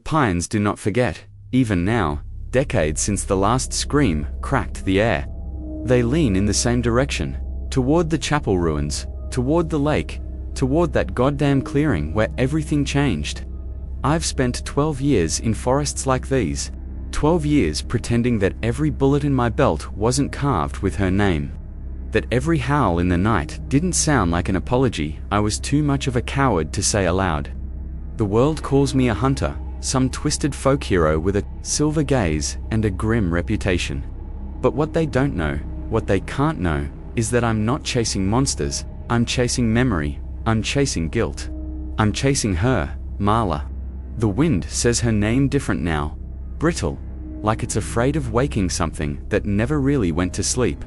pines do not forget, even now, decades since the last scream cracked the air. They lean in the same direction, toward the chapel ruins, toward the lake, toward that goddamn clearing where everything changed. I've spent 12 years in forests like these, 12 years pretending that every bullet in my belt wasn't carved with her name. That every howl in the night didn't sound like an apology I was too much of a coward to say aloud. The world calls me a hunter, some twisted folk hero with a silver gaze and a grim reputation. But what they don't know, what they can't know, is that I'm not chasing monsters, I'm chasing memory, I'm chasing guilt. I'm chasing her, Marla. The wind says her name different now, brittle, like it's afraid of waking something that never really went to sleep.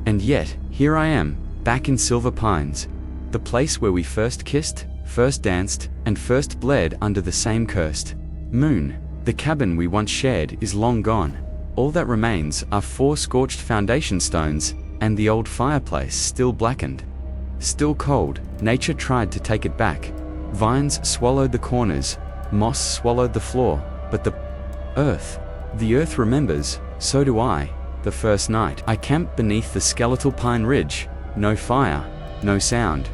And yet, here I am, back in Silver Pines, the place where we first kissed, first danced, and first bled under the same cursed moon. The cabin we once shared is long gone. All that remains are 4 scorched foundation stones, and the old fireplace still blackened. Still cold, nature tried to take it back. Vines swallowed the corners, moss swallowed the floor, but the earth remembers, so do I. The first night I camped beneath the skeletal pine ridge, no fire, no sound.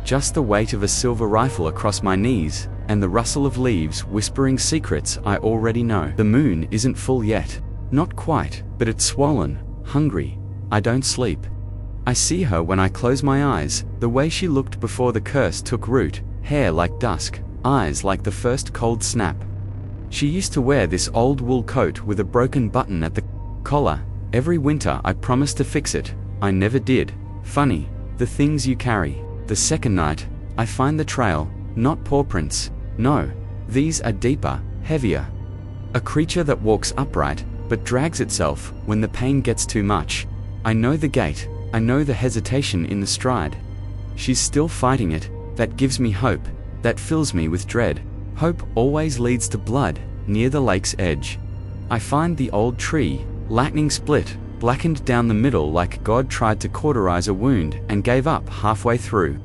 Just the weight of a silver rifle across my knees, and the rustle of leaves whispering secrets I already know. The moon isn't full yet. Not quite, but it's swollen, hungry. I don't sleep. I see her when I close my eyes, the way she looked before the curse took root, hair like dusk, eyes like the first cold snap. She used to wear this old wool coat with a broken button at the collar. Every winter I promised to fix it. I never did. Funny, the things you carry. The second night, I find the trail, not paw prints. No, these are deeper, heavier. A creature that walks upright, but drags itself when the pain gets too much. I know the gait, I know the hesitation in the stride. She's still fighting it. That gives me hope, that fills me with dread. Hope always leads to blood, near the lake's edge. I find the old tree, lightning split, blackened down the middle like God tried to cauterize a wound and gave up halfway through.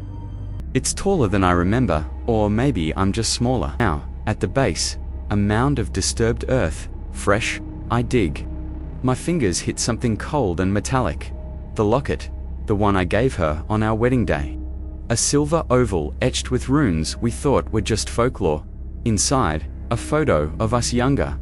It's taller than I remember, or maybe I'm just smaller. Now, at the base, a mound of disturbed earth, fresh, I dig. My fingers hit something cold and metallic. The locket, the one I gave her on our wedding day. A silver oval etched with runes we thought were just folklore. Inside, a photo of us younger.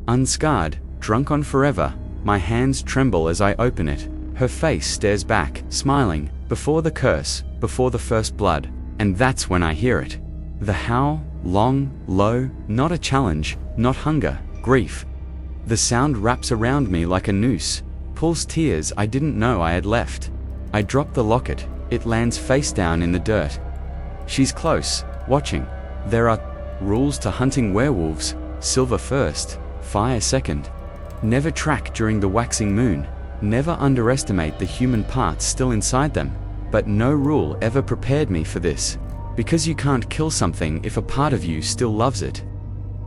Unscarred, drunk on forever, my hands tremble as I open it. Her face stares back, smiling, before the curse, before the first blood. And that's when I hear it. The howl, long, low, not a challenge, not hunger, grief. The sound wraps around me like a noose, pulls tears I didn't know I had left. I drop the locket, it lands face down in the dirt. She's close, watching. There are rules to hunting werewolves: silver first, fire second. Never track during the waxing moon, never underestimate the human parts still inside them. But no rule ever prepared me for this, because you can't kill something if a part of you still loves it.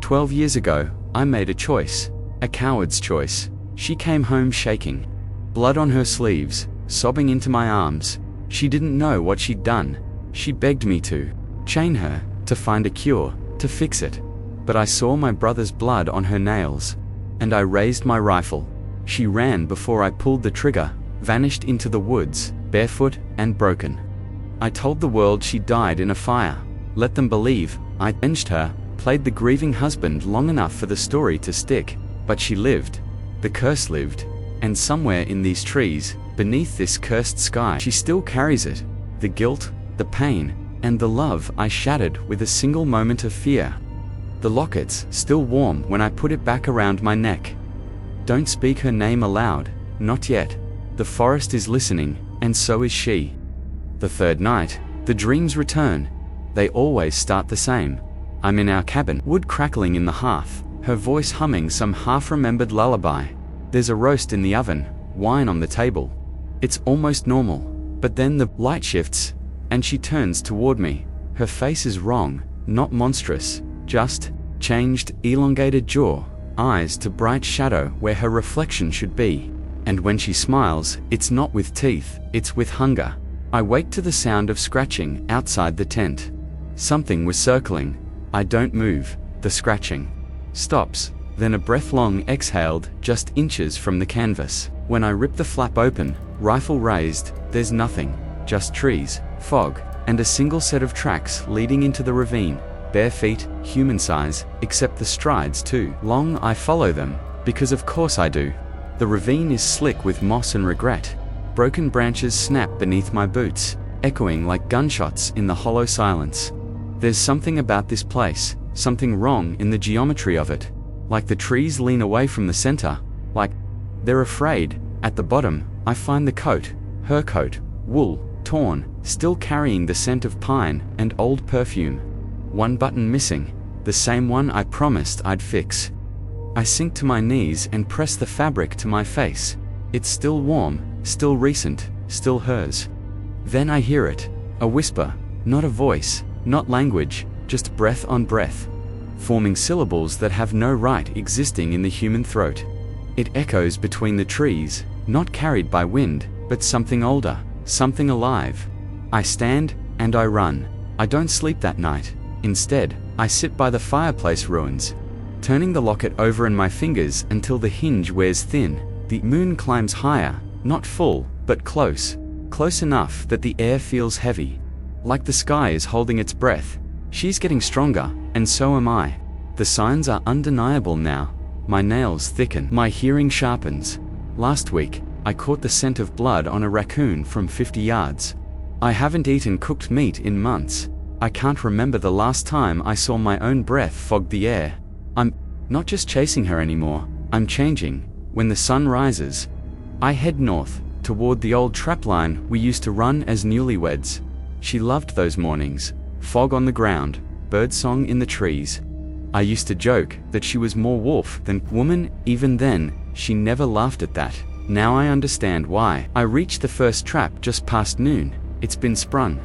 12 years ago, I made a choice, a coward's choice. She came home shaking, blood on her sleeves, sobbing into my arms. She didn't know what she'd done. She begged me to chain her, to find a cure, to fix it. But I saw my brother's blood on her nails, and I raised my rifle. She ran before I pulled the trigger, vanished into the woods, barefoot and broken. I told the world she died in a fire. Let them believe I avenged her, played the grieving husband long enough for the story to stick. But she lived. The curse lived. And somewhere in these trees, beneath this cursed sky, she still carries it. The guilt, the pain, and the love I shattered with a single moment of fear. The locket's still warm when I put it back around my neck. Don't speak her name aloud, not yet. The forest is listening, and so is she. The third night, the dreams return. They always start the same. I'm in our cabin, wood crackling in the hearth, her voice humming some half-remembered lullaby. There's a roast in the oven, wine on the table. It's almost normal, but then the light shifts, and she turns toward me. Her face is wrong, not monstrous, just changed, elongated jaw, eyes to bright shadow where her reflection should be. And when she smiles, it's not with teeth, it's with hunger. I wake to the sound of scratching outside the tent. Something was circling. I don't move. The scratching stops, then a breath-long exhaled, just inches from the canvas. When I rip the flap open, rifle raised, there's nothing, just trees, fog, and a single set of tracks leading into the ravine. Bare feet, human size, except the strides too long. I follow them, because of course I do. The ravine is slick with moss and regret. Broken branches snap beneath my boots, echoing like gunshots in the hollow silence. There's something about this place, something wrong in the geometry of it. Like the trees lean away from the center, like they're afraid. At the bottom, I find the coat, her coat, wool, torn, still carrying the scent of pine and old perfume. One button missing, the same one I promised I'd fix. I sink to my knees and press the fabric to my face. It's still warm, still recent, still hers. Then I hear it, a whisper, not a voice, not language, just breath on breath, forming syllables that have no right existing in the human throat. It echoes between the trees, not carried by wind, but something older, something alive. I stand, and I run. I don't sleep that night. Instead, I sit by the fireplace ruins, turning the locket over in my fingers until the hinge wears thin. The moon climbs higher, not full, but close. Close enough that the air feels heavy. Like the sky is holding its breath. She's getting stronger, and so am I. The signs are undeniable now. My nails thicken, my hearing sharpens. Last week, I caught the scent of blood on a raccoon from 50 yards. I haven't eaten cooked meat in months. I can't remember the last time I saw my own breath fog the air. I'm not just chasing her anymore, I'm changing. When the sun rises, I head north, toward the old trapline we used to run as newlyweds. She loved those mornings, fog on the ground, birdsong in the trees. I used to joke that she was more wolf than woman. Even then, she never laughed at that. Now I understand why. I reached the first trap just past noon. It's been sprung.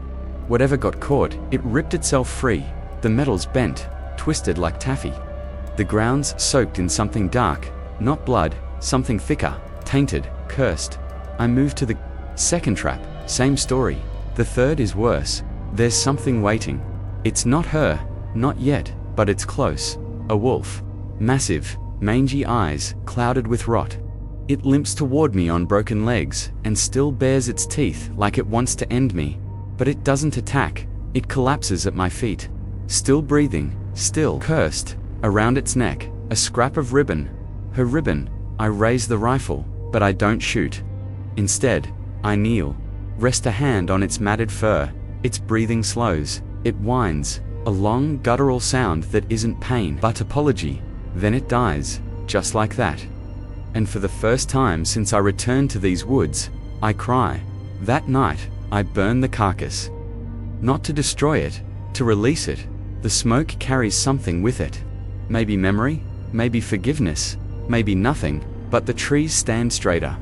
Whatever got caught, it ripped itself free. The metal's bent, twisted like taffy. The ground's soaked in something dark, not blood, something thicker, tainted, cursed. I move to the second trap, same story. The third is worse. There's something waiting. It's not her, not yet, but it's close. A wolf. Massive, mangy eyes, clouded with rot. It limps toward me on broken legs, and still bares its teeth like it wants to end me. But it doesn't attack, it collapses at my feet. Still breathing, still cursed. Around its neck, a scrap of ribbon. Her ribbon. I raise the rifle, but I don't shoot. Instead, I kneel, rest a hand on its matted fur. Its breathing slows, it whines, a long guttural sound that isn't pain but apology. Then it dies, just like that. And for the first time since I returned to these woods, I cry. That night, I burn the carcass. Not to destroy it, to release it. The smoke carries something with it. Maybe memory, maybe forgiveness, maybe nothing, but the trees stand straighter.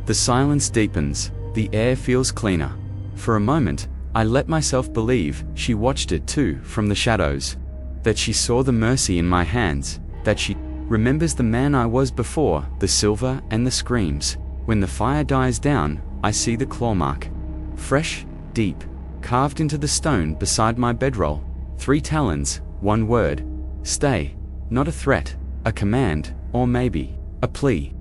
The silence deepens, the air feels cleaner. For a moment, I let myself believe she watched it too from the shadows. That she saw the mercy in my hands, that she remembers the man I was before, the silver and the screams. When the fire dies down, I see the claw mark. Fresh, deep, carved into the stone beside my bedroll. 3 talons, 1 word. Stay. Not a threat, a command, or maybe a plea.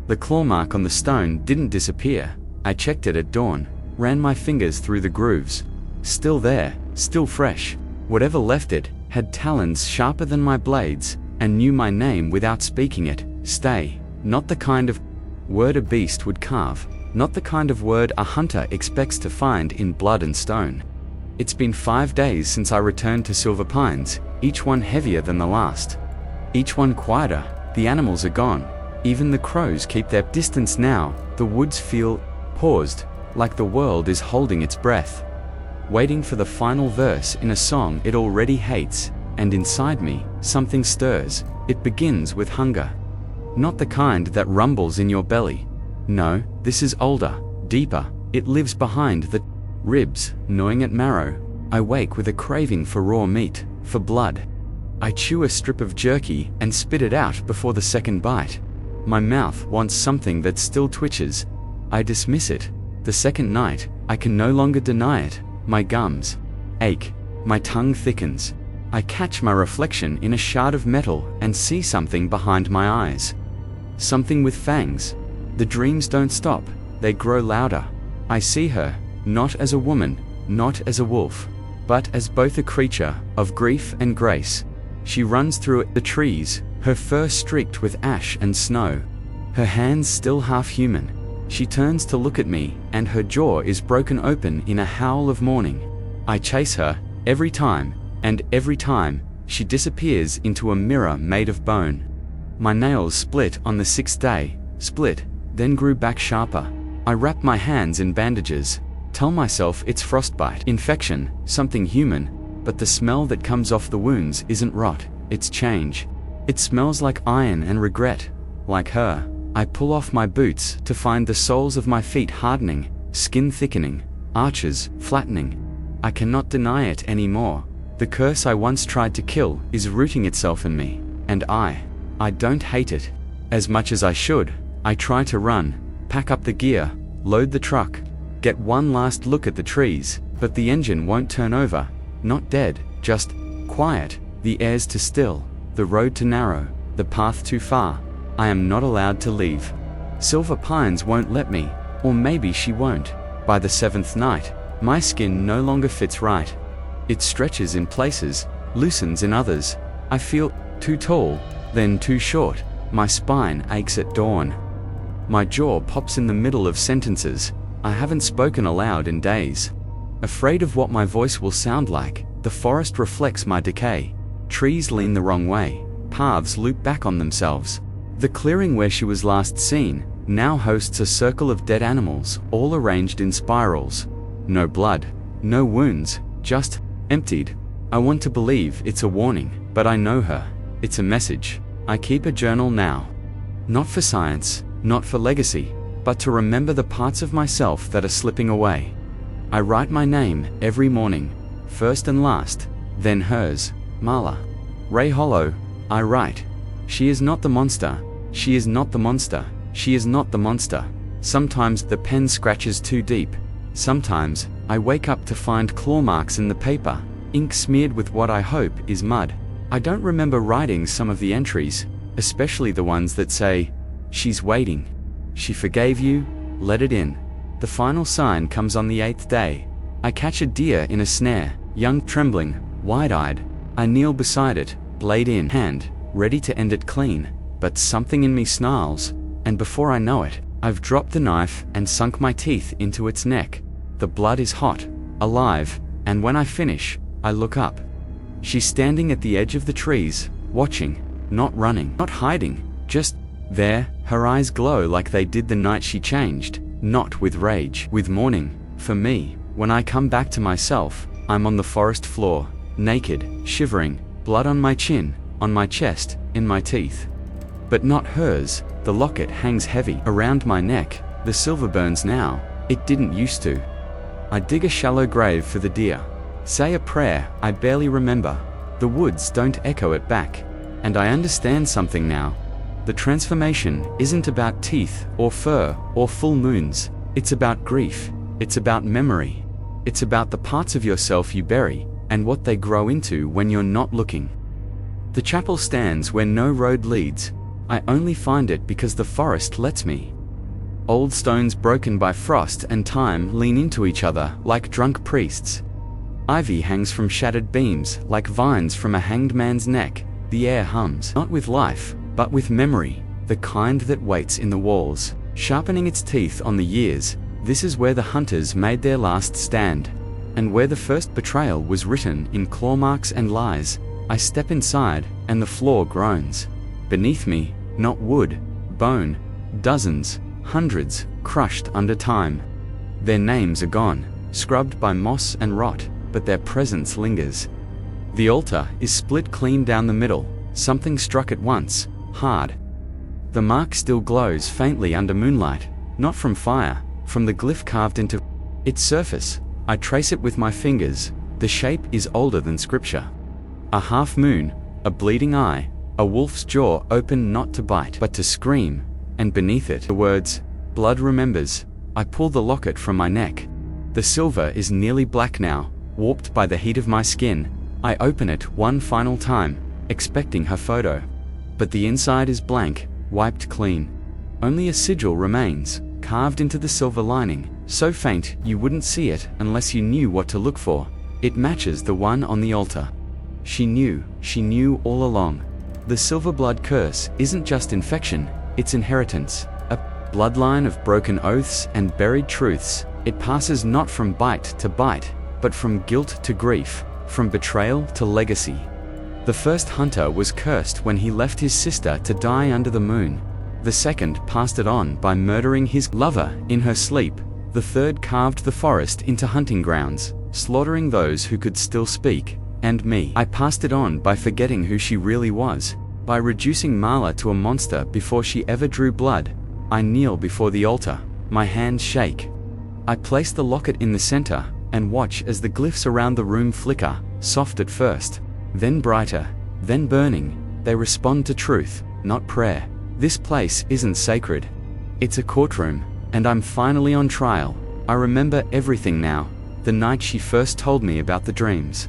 The claw mark on the stone didn't disappear. I checked it at dawn, ran my fingers through the grooves. Still there, still fresh. Whatever left it had talons sharper than my blades, and knew my name without speaking it. Stay. Not the kind of word a beast would carve. Not the kind of word a hunter expects to find in blood and stone. It's been 5 days since I returned to Silver Pines, each one heavier than the last. Each one quieter. The animals are gone. Even the crows keep their distance now. The woods feel paused, like the world is holding its breath, waiting for the final verse in a song it already hates. And inside me, something stirs. It begins with hunger. Not the kind that rumbles in your belly. No, this is older, deeper. It lives behind the ribs, gnawing at marrow. I wake with a craving for raw meat, for blood. I chew a strip of jerky and spit it out before the second bite. My mouth wants something that still twitches. I dismiss it. The second night, I can no longer deny it. My gums ache. My tongue thickens. I catch my reflection in a shard of metal and see something behind my eyes. Something with fangs. The dreams don't stop, they grow louder. I see her, not as a woman, not as a wolf, but as both a creature of grief and grace. She runs through the trees, her fur streaked with ash and snow, her hands still half human. She turns to look at me, and her jaw is broken open in a howl of mourning. I chase her, every time, and every time, she disappears into a mirror made of bone. My nails split on the 6th day, split, then grew back sharper. I wrap my hands in bandages, tell myself it's frostbite, infection, something human, but the smell that comes off the wounds isn't rot, it's change. It smells like iron and regret, like her. I pull off my boots to find the soles of my feet hardening, skin thickening, arches flattening. I cannot deny it anymore. The curse I once tried to kill is rooting itself in me, and I don't hate it as much as I should. I try to run, pack up the gear, load the truck, get one last look at the trees, but the engine won't turn over. Not dead, just quiet. The air's too still, the road too narrow, the path too far. I am not allowed to leave. Silver Pines won't let me, or maybe she won't. By the 7th night, my skin no longer fits right. It stretches in places, loosens in others. I feel too tall, then too short. My spine aches at dawn. My jaw pops in the middle of sentences. I haven't spoken aloud in days. Afraid of what my voice will sound like, the forest reflects my decay. Trees lean the wrong way, paths loop back on themselves. The clearing where she was last seen now hosts a circle of dead animals, all arranged in spirals. No blood, no wounds, just emptied. I want to believe it's a warning, but I know her. It's a message. I keep a journal now. Not for science, not for legacy, but to remember the parts of myself that are slipping away. I write my name every morning, first and last, then hers, Marla. Ray Hollow, I write. She is not the monster. She is not the monster. She is not the monster. Sometimes the pen scratches too deep. Sometimes I wake up to find claw marks in the paper, ink smeared with what I hope is mud. I don't remember writing some of the entries, especially the ones that say, "She's waiting. She forgave you, let it in." The final sign comes on the 8th day. I catch a deer in a snare, young, trembling, wide-eyed. I kneel beside it, blade in hand, ready to end it clean, but something in me snarls, and before I know it, I've dropped the knife and sunk my teeth into its neck. The blood is hot, alive, and when I finish, I look up. She's standing at the edge of the trees, watching, not running, not hiding, just there. Her eyes glow like they did the night she changed, not with rage, with mourning. For me, when I come back to myself, I'm on the forest floor, naked, shivering, blood on my chin, on my chest, in my teeth. But not hers. The locket hangs heavy around my neck. The silver burns now. It didn't used to. I dig a shallow grave for the deer. Say a prayer I barely remember. The woods don't echo it back. And I understand something now. The transformation isn't about teeth or fur or full moons. It's about grief. It's about memory. It's about the parts of yourself you bury and what they grow into when you're not looking. The chapel stands where no road leads. I only find it because the forest lets me. Old stones broken by frost and time lean into each other like drunk priests. Ivy hangs from shattered beams like vines from a hanged man's neck. The air hums, not with life, but with memory, the kind that waits in the walls, sharpening its teeth on the years. This is where the hunters made their last stand, and where the first betrayal was written in claw marks and lies. I step inside, and the floor groans. Beneath me, not wood, bone, dozens, hundreds, crushed under time. Their names are gone, scrubbed by moss and rot, but their presence lingers. The altar is split clean down the middle. Something struck it once, hard. The mark still glows faintly under moonlight, not from fire, from the glyph carved into its surface. I trace it with my fingers. The shape is older than scripture. A half moon, a bleeding eye, a wolf's jaw open not to bite but to scream, and beneath it the words, "Blood remembers." I pull the locket from my neck. The silver is nearly black now, warped by the heat of my skin. I open it one final time, expecting her photo. But the inside is blank, wiped clean. Only a sigil remains, carved into the silver lining, so faint you wouldn't see it unless you knew what to look for. It matches the one on the altar. She knew all along. The silver blood curse isn't just infection, it's inheritance. A bloodline of broken oaths and buried truths. It passes not from bite to bite, but from guilt to grief, from betrayal to legacy. The first hunter was cursed when he left his sister to die under the moon. The second passed it on by murdering his lover in her sleep. The third carved the forest into hunting grounds, slaughtering those who could still speak. And me, I passed it on by forgetting who she really was. By reducing Mala to a monster before she ever drew blood. I kneel before the altar, my hands shake. I place the locket in the center, and watch as the glyphs around the room flicker, soft at first, then brighter, then burning. They respond to truth, not prayer. This place isn't sacred. It's a courtroom, and I'm finally on trial. I remember everything now. The night she first told me about the dreams.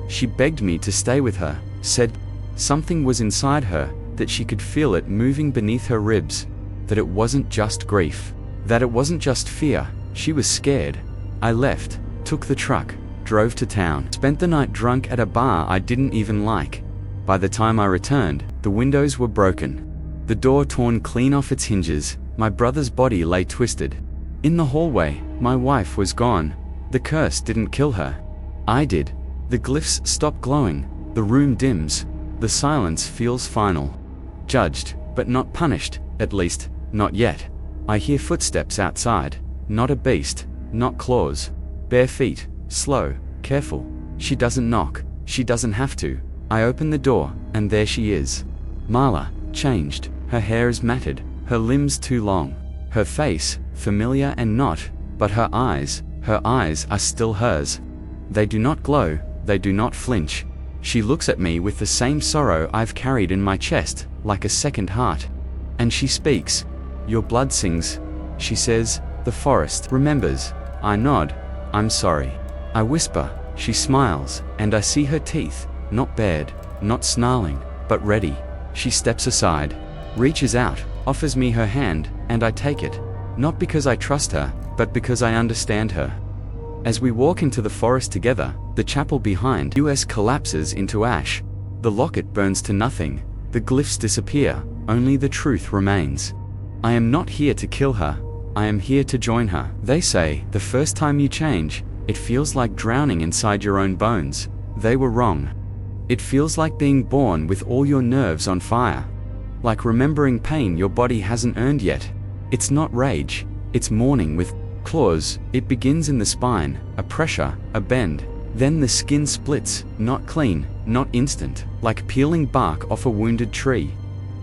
She begged me to stay with her, said something was inside her, that she could feel it moving beneath her ribs, that it wasn't just grief, that it wasn't just fear. She was scared. I left, took the truck, drove to town, spent the night drunk at a bar I didn't even like. By the time I returned, the windows were broken, the door torn clean off its hinges. My brother's body lay twisted. In the hallway, my wife was gone. The curse didn't kill her. I did. The glyphs stop glowing, the room dims, the silence feels final. Judged, but not punished, at least, not yet. I hear footsteps outside, not a beast, not claws. Bare feet, slow, careful. She doesn't knock, she doesn't have to. I open the door, and there she is. Mala, changed, her hair is matted, her limbs too long. Her face, familiar and not, but her eyes are still hers. They do not glow, they do not flinch. She looks at me with the same sorrow I've carried in my chest, like a second heart. And she speaks. Your blood sings. She says, the forest remembers. I nod. I'm sorry. I whisper. She smiles, and I see her teeth, not bared, not snarling, but ready. She steps aside, reaches out, offers me her hand, and I take it. Not because I trust her, but because I understand her. As we walk into the forest together, the chapel behind us collapses into ash. The locket burns to nothing. The glyphs disappear. Only the truth remains. I am not here to kill her. I am here to join her. They say, the first time you change, it feels like drowning inside your own bones. They were wrong. It feels like being born with all your nerves on fire. Like remembering pain your body hasn't earned yet. It's not rage. It's mourning with claws. It begins in the spine, a pressure, a bend. Then the skin splits, not clean, not instant, like peeling bark off a wounded tree.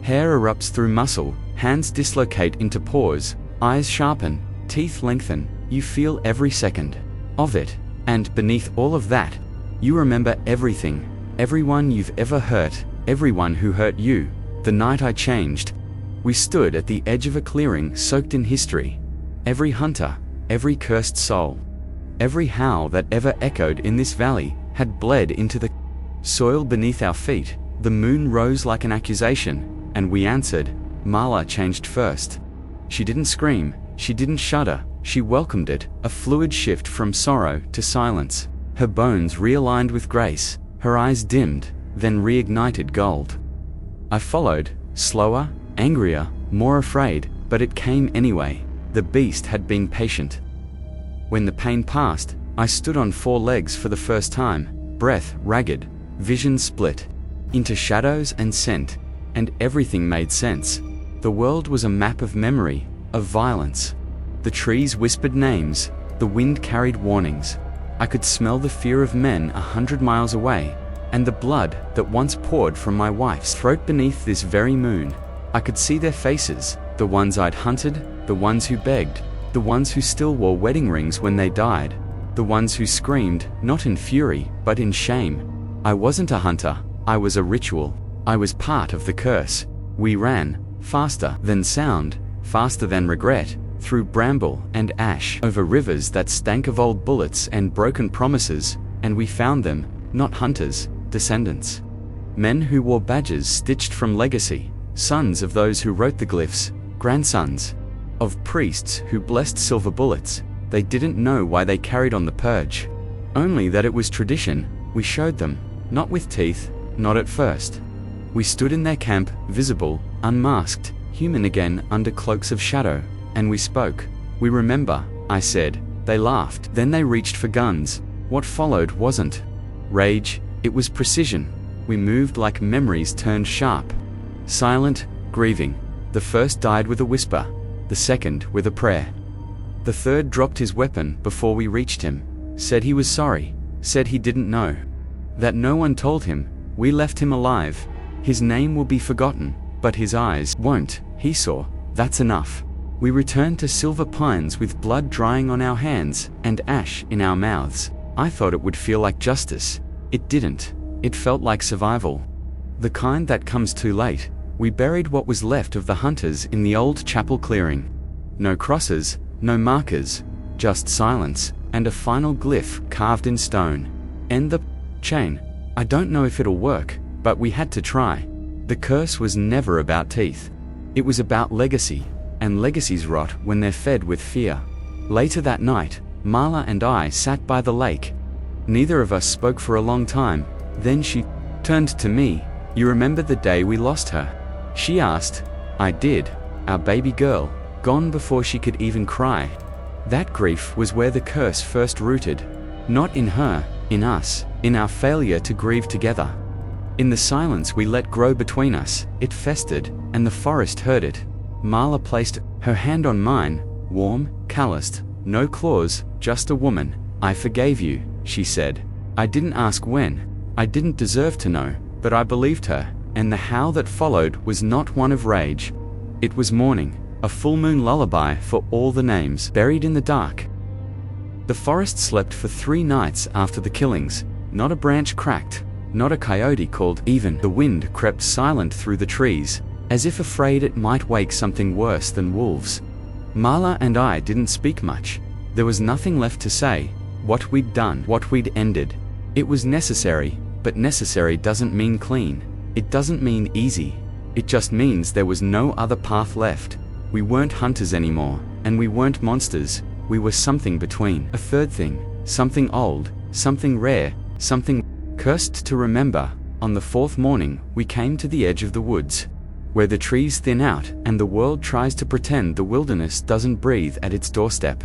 Hair erupts through muscle, hands dislocate into paws, eyes sharpen, teeth lengthen. You feel every second of it. And beneath all of that, you remember everything. Everyone you've ever hurt, everyone who hurt you. The night I changed. We stood at the edge of a clearing soaked in history. Every hunter, every cursed soul, every howl that ever echoed in this valley had bled into the soil beneath our feet. The moon rose like an accusation, and we answered. Mala changed first. She didn't scream, she didn't shudder, she welcomed it, a fluid shift from sorrow to silence. Her bones realigned with grace, her eyes dimmed, then reignited gold. I followed, slower, angrier, more afraid, but it came anyway. The beast had been patient. When the pain passed, I stood on 4 legs for the first time, breath ragged, vision split, into shadows and scent, and everything made sense. The world was a map of memory, of violence. The trees whispered names, the wind carried warnings. I could smell the fear of men 100 miles away, and the blood that once poured from my wife's throat beneath this very moon. I could see their faces, the ones I'd hunted, the ones who begged, the ones who still wore wedding rings when they died, the ones who screamed, not in fury, but in shame. I wasn't a hunter, I was a ritual. I was part of the curse. We ran, faster than sound, faster than regret, through bramble and ash, over rivers that stank of old bullets and broken promises, and we found them, not hunters, descendants. Men who wore badges stitched from legacy, sons of those who wrote the glyphs, grandsons of priests who blessed silver bullets. They didn't know why they carried on the purge. Only that it was tradition. We showed them, not with teeth, not at first. We stood in their camp, visible, unmasked, human again under cloaks of shadow, and we spoke. We remember, I said. They laughed. Then they reached for guns. What followed wasn't rage, it was precision. We moved like memories turned sharp. Silent, grieving. The first died with a whisper, the second with a prayer. The third dropped his weapon before we reached him, said he was sorry, said he didn't know. That no one told him. We left him alive. His name will be forgotten, but his eyes won't. He saw. That's enough. We returned to Silver Pines with blood drying on our hands and ash in our mouths. I thought it would feel like justice. It didn't. It felt like survival. The kind that comes too late. We buried what was left of the hunters in the old chapel clearing. No crosses, no markers, just silence, and a final glyph carved in stone. End the chain. I don't know if it'll work, but we had to try. The curse was never about teeth. It was about legacy, and legacies rot when they're fed with fear. Later that night, Marla and I sat by the lake. Neither of us spoke for a long time. Then she turned to me. You remember the day we lost her? She asked. I did. Our baby girl, gone before she could even cry. That grief was where the curse first rooted. Not in her, in us, in our failure to grieve together. In the silence we let grow between us, it festered, and the forest heard it. Marla placed her hand on mine, warm, calloused, no claws, just a woman. I forgave you, she said. I didn't ask when. I didn't deserve to know, but I believed her, and the howl that followed was not one of rage. It was morning, a full moon lullaby for all the names buried in the dark. The forest slept for 3 nights after the killings. Not a branch cracked, not a coyote called. Even the wind crept silent through the trees, as if afraid it might wake something worse than wolves. Marla and I didn't speak much. There was nothing left to say. What we'd done, what we'd ended. It was necessary, but necessary doesn't mean clean. It doesn't mean easy. It just means there was no other path left. We weren't hunters anymore, and we weren't monsters. We were something between. A third thing, something old, something rare, something cursed to remember. On the 4th morning, we came to the edge of the woods, where the trees thin out and the world tries to pretend the wilderness doesn't breathe at its doorstep.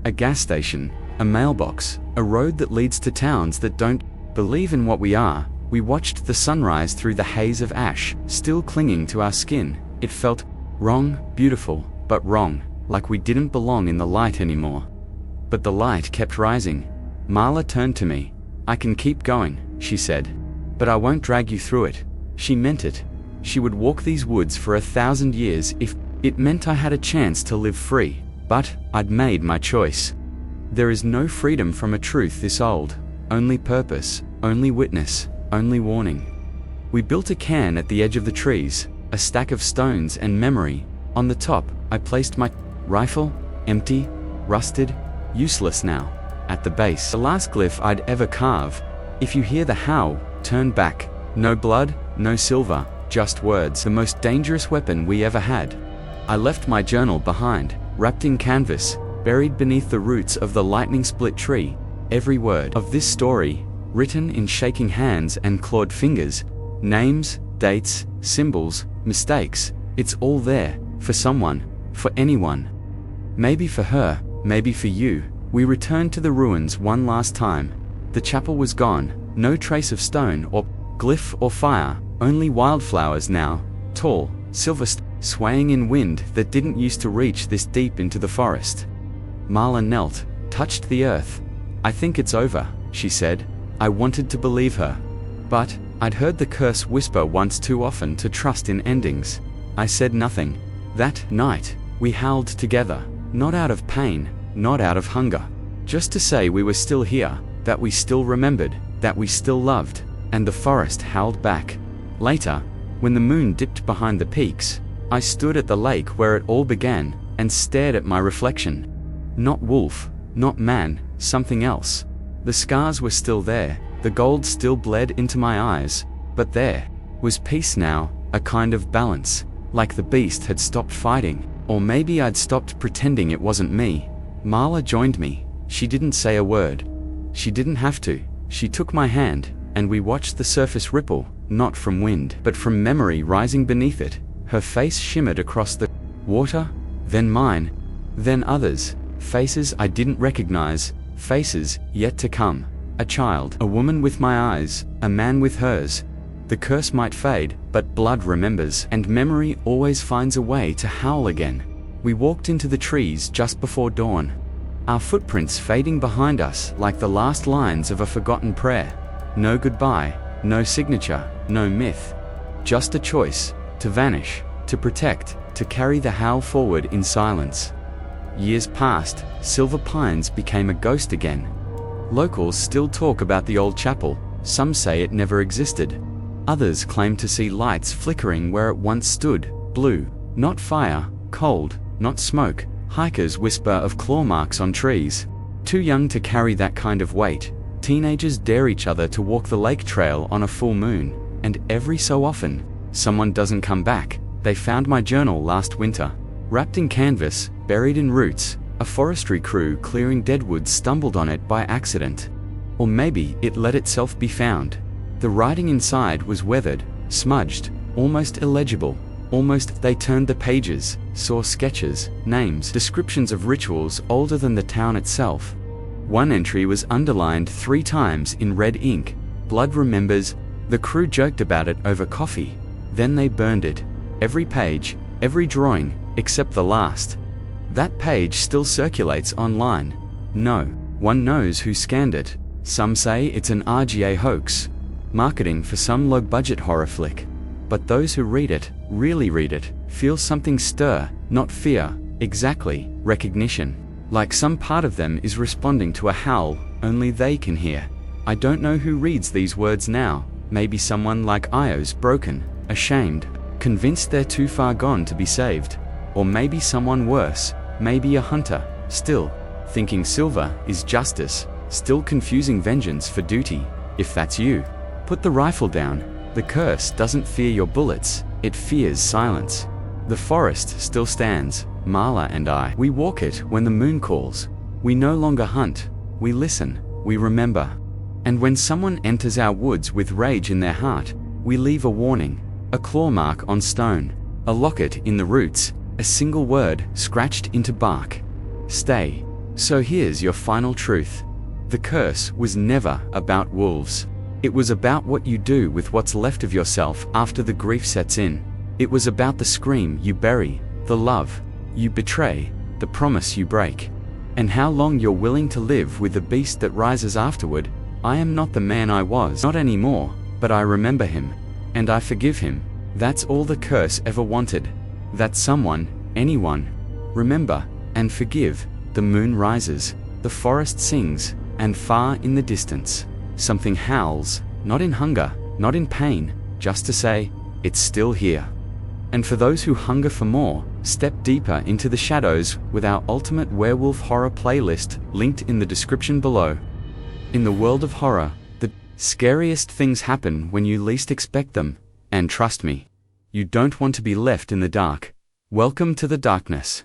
A gas station, a mailbox, a road that leads to towns that don't believe in what we are. We watched the sunrise through the haze of ash, still clinging to our skin. It felt wrong, beautiful, but wrong, like we didn't belong in the light anymore. But the light kept rising. Marla turned to me. I can keep going, she said. But I won't drag you through it. She meant it. She would walk these woods for 1,000 years if it meant I had a chance to live free. But I'd made my choice. There is no freedom from a truth this old. Only purpose, only witness, only warning. We built a cairn at the edge of the trees, a stack of stones and memory. On the top, I placed my rifle, empty, rusted, useless now. At the base, the last glyph I'd ever carve. If you hear the howl, turn back. No blood, no silver, just words. The most dangerous weapon we ever had. I left my journal behind, wrapped in canvas, buried beneath the roots of the lightning-split tree. Every word of this story, written in shaking hands and clawed fingers. Names, dates, symbols, mistakes. It's all there, for someone, for anyone. Maybe for her, maybe for you. We returned to the ruins one last time. The chapel was gone, no trace of stone or glyph or fire, only wildflowers now, tall, silver swaying in wind that didn't used to reach this deep into the forest. Marla knelt, touched the earth. I think it's over, she said. I wanted to believe her. But I'd heard the curse whisper once too often to trust in endings. I said nothing. That night, we howled together, not out of pain, not out of hunger. Just to say we were still here, that we still remembered, that we still loved, and the forest howled back. Later, when the moon dipped behind the peaks, I stood at the lake where it all began, and stared at my reflection. Not wolf, not man, something else. The scars were still there, The gold still bled into my eyes, but there was peace now, a kind of balance, like the beast had stopped fighting, or maybe I'd stopped pretending it wasn't me. Marla joined me. She didn't say a word. She didn't have to. She took my hand, and we watched the surface ripple, not from wind, but from memory rising beneath it. Her face shimmered across the water, then mine, then others, faces I didn't recognize, faces yet to come. A child, a woman with my eyes, a man with hers. The curse might fade, but blood remembers, and memory always finds a way to howl again. We walked into the trees just before dawn, our footprints fading behind us like the last lines of a forgotten prayer. No goodbye, no signature, no myth. Just a choice, to vanish, to protect, to carry the howl forward in silence. Years passed, Silver Pines became a ghost again. Locals still talk about the old chapel. Some say it never existed. Others claim to see lights flickering where it once stood, blue, not fire, cold, not smoke. Hikers whisper of claw marks on trees. Too young to carry that kind of weight, teenagers dare each other to walk the lake trail on a full moon, and every so often, someone doesn't come back. They found my journal last winter, wrapped in canvas, buried in roots. A forestry crew clearing deadwood stumbled on it by accident. Or maybe it let itself be found. The writing inside was weathered, smudged, almost illegible. Almost. They turned the pages, saw sketches, names, descriptions of rituals older than the town itself. One entry was underlined 3 times in red ink. Blood remembers. The crew joked about it over coffee. Then they burned it. Every page, every drawing, except the last. That page still circulates online. No one knows who scanned it. Some say it's an RGA hoax, marketing for some low-budget horror flick. But those who read it, really read it, feel something stir, not fear, exactly, recognition. Like some part of them is responding to a howl only they can hear. I don't know who reads these words now. Maybe someone like Io's broken, ashamed, convinced they're too far gone to be saved. Or maybe someone worse, maybe a hunter, still thinking silver is justice, still confusing vengeance for duty. If that's you, put the rifle down. The curse doesn't fear your bullets, it fears silence. The forest still stands, Marla and I. We walk it when the moon calls. We no longer hunt, we listen, we remember. And when someone enters our woods with rage in their heart, we leave a warning, a claw mark on stone, a locket in the roots, a single word scratched into bark. Stay. So here's your final truth. The curse was never about wolves. It was about what you do with what's left of yourself after the grief sets in. It was about the scream you bury, the love you betray, the promise you break, and how long you're willing to live with the beast that rises afterward. I am not the man I was, not anymore, but I remember him, and I forgive him. That's all the curse ever wanted. That someone, anyone, remember and forgive. The moon rises, the forest sings, and far in the distance, something howls, not in hunger, not in pain, just to say, it's still here. And for those who hunger for more, step deeper into the shadows with our ultimate werewolf horror playlist, linked in the description below. In the world of horror, the scariest things happen when you least expect them, and trust me, you don't want to be left in the dark. Welcome to the darkness.